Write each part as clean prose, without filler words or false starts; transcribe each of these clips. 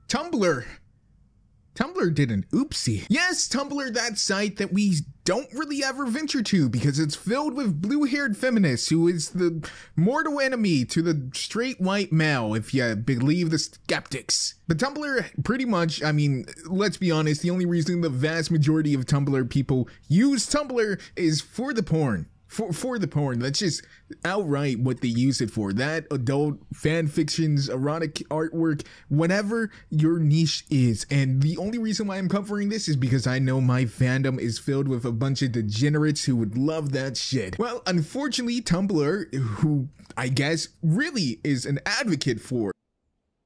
Tumblr. Tumblr did an oopsie. Yes, Tumblr, that site that we don't really ever venture to because it's filled with blue-haired feminists who is the mortal enemy to the straight white male, if you believe the skeptics. But Tumblr, pretty much, I mean, let's be honest, the only reason the vast majority of Tumblr people use Tumblr is for the porn. For the porn. That's just outright what they use it for. That, adult fan fictions, erotic artwork, whatever your niche is. And the only reason why I'm covering this is because I know my fandom is filled with a bunch of degenerates who would love that shit. Well, unfortunately, Tumblr, who I guess really is an advocate for,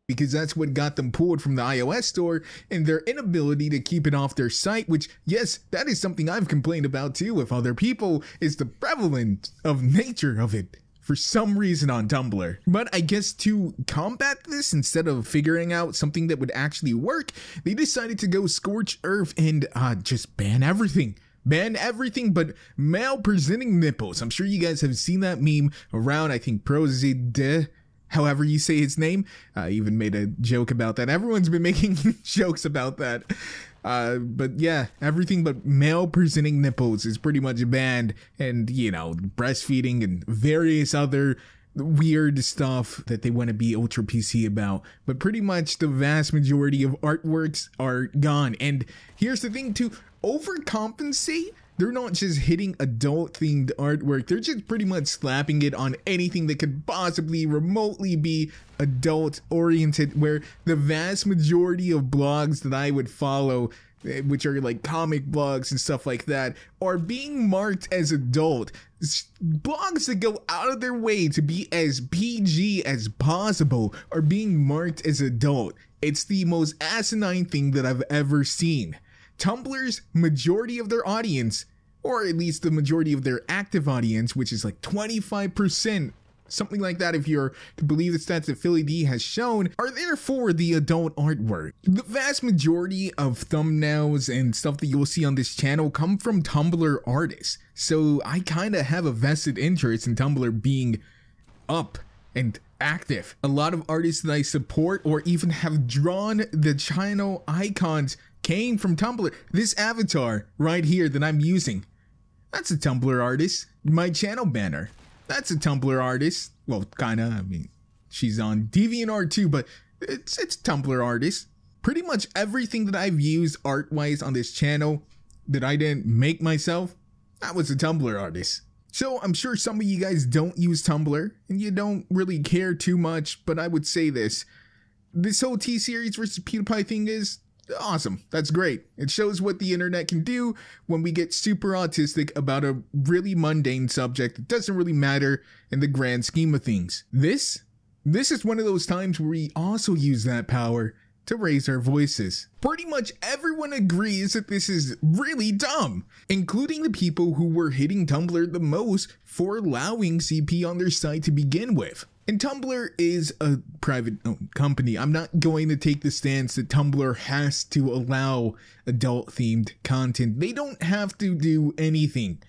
because that's what got them pulled from the iOS store, and their inability to keep it off their site, which, yes, that is something I've complained about too with other people, is the prevalence of nature of it for some reason on Tumblr. But I guess to combat this, instead of figuring out something that would actually work, they decided to go scorch earth and just ban everything. Ban everything but male presenting nipples. I'm sure you guys have seen that meme around, I think, however you say his name. I even made a joke about that. Everyone's been making jokes about that. But yeah, everything but male presenting nipples is pretty much banned. And, you know, breastfeeding and various other weird stuff that they want to be ultra PC about. But pretty much the vast majority of artworks are gone. And here's the thing, to overcompensate, they're not just hitting adult themed artwork, they're just pretty much slapping it on anything that could possibly remotely be adult oriented, where the vast majority of blogs that I would follow, which are like comic blogs and stuff like that, are being marked as adult. Blogs that go out of their way to be as PG as possible are being marked as adult. It's the most asinine thing that I've ever seen. Tumblr's majority of their audience, or at least the majority of their active audience, which is like 25%, something like that if you're to believe the stats that Philly D has shown, are there for the adult artwork. The vast majority of thumbnails and stuff that you'll see on this channel come from Tumblr artists, so I kind of have a vested interest in Tumblr being up and active. A lot of artists that I support or even have drawn the channel icons came from Tumblr. This avatar right here that I'm using, that's a Tumblr artist. My channel banner, that's a Tumblr artist. Well, kinda, I mean, she's on DeviantArt too, but it's a Tumblr artist. Pretty much everything that I've used art-wise on this channel that I didn't make myself, that was a Tumblr artist. So I'm sure some of you guys don't use Tumblr and you don't really care too much, but I would say this whole T-Series versus PewDiePie thing is awesome. That's great. It shows what the internet can do when we get super autistic about a really mundane subject that doesn't really matter in the grand scheme of things. This is one of those times where we also use that power to raise our voices. Pretty much everyone agrees that this is really dumb, including the people who were hitting Tumblr the most for allowing CP on their site to begin with. And Tumblr is a private company. I'm not going to take the stance that Tumblr has to allow adult themed content. They don't have to do anything.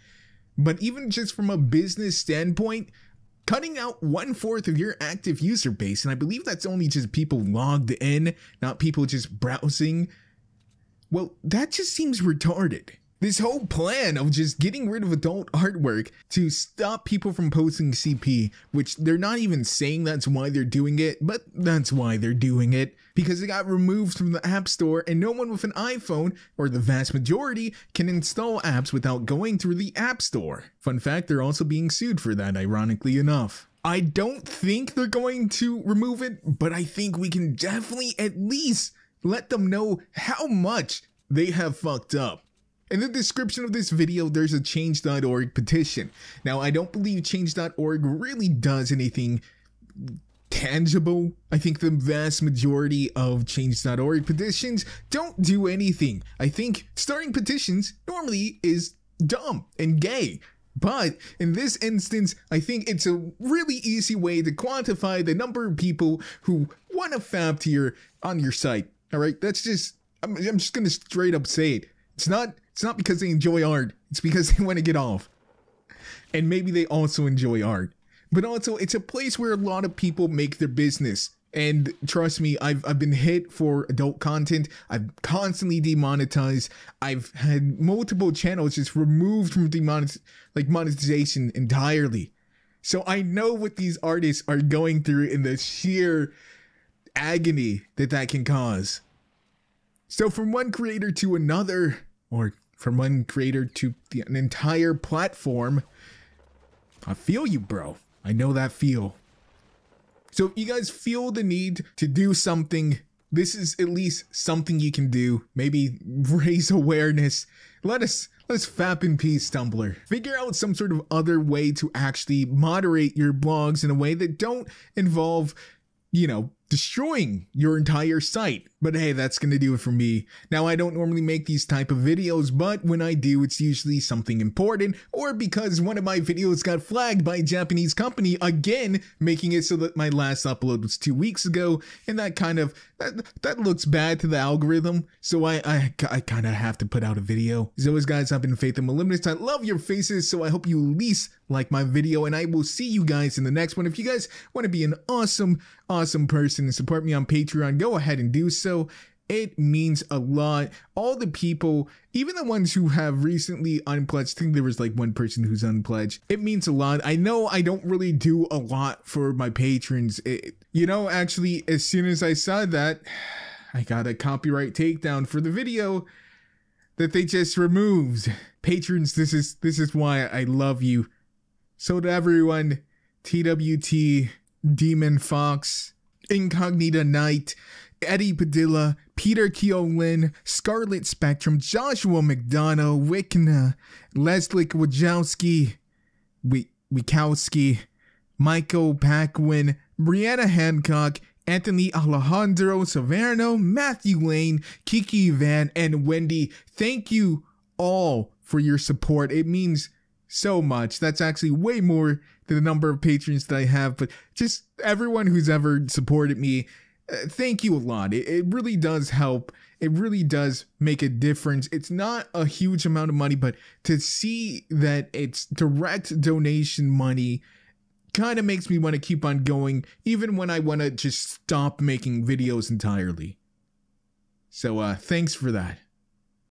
But even just from a business standpoint, cutting out 1/4 of your active user base, and I believe that's only just people logged in, not people just browsing, well, that just seems retarded. This whole plan of just getting rid of adult artwork to stop people from posting CP, which they're not even saying that's why they're doing it, but that's why they're doing it, because it got removed from the App Store and no one with an iPhone, or the vast majority, can install apps without going through the App Store. Fun fact, they're also being sued for that, ironically enough. I don't think they're going to remove it, but I think we can definitely at least let them know how much they have fucked up. In the description of this video, there's a change.org petition. Now, I don't believe change.org really does anything tangible. I think the vast majority of change.org petitions don't do anything. I think starting petitions normally is dumb and gay. But in this instance, I think it's a really easy way to quantify the number of people who want a fab tier on your site. All right, that's just, I'm just going to straight up say it. It's not because they enjoy art. It's because they want to get off. And maybe they also enjoy art. But also, it's a place where a lot of people make their business. And trust me, I've been hit for adult content. I've constantly demonetized. I've had multiple channels just removed from monetization entirely. So I know what these artists are going through in the sheer agony that can cause. So from one creator to another, or from one creator to an entire platform, I feel you, bro. I know that feel. So if you guys feel the need to do something, this is at least something you can do. Maybe raise awareness. Let's fap in peace, Tumblr. Figure out some sort of other way to actually moderate your blogs in a way that don't involve, destroying your entire site. But hey, that's gonna do it for me. Now, I don't normally make these type of videos, but when I do, it's usually something important, or because one of my videos got flagged by a Japanese company, again, making it so that my last upload was 2 weeks ago, and that looks bad to the algorithm, so I kind of have to put out a video. As always, guys, I've been Faith and Moliminous. I love your faces, so I hope you at least like my video, and I will see you guys in the next one. If you guys want to be an awesome person and support me on Patreon, go ahead and do so. It means a lot. All the people, even the ones who have recently unpledged, I think there was like one person who's unpledged. It means a lot. I know I don't really do a lot for my patrons. Actually, as soon as I saw that, I got a copyright takedown for the video that they just removed. Patrons, this is why I love you. So to everyone, TWT, Demon Fox, Incognito Night, Eddie Padilla, Peter Keogh-Lynn, Scarlet Spectrum, Joshua McDonnell, Weykna, Leszek Wykowski, michaelpaquin, Breana Hancock, Anthony Alejandro, Severino, Matthew Lane, Kiki Vann, and Wendy. Thank you all for your support. It means so much. That's actually way more than the number of patrons that I have, but just everyone who's ever supported me, thank you a lot. It really does help. It really does make a difference. It's not a huge amount of money, but to see that it's direct donation money kind of makes me want to keep on going, even when I want to just stop making videos entirely. So thanks for that.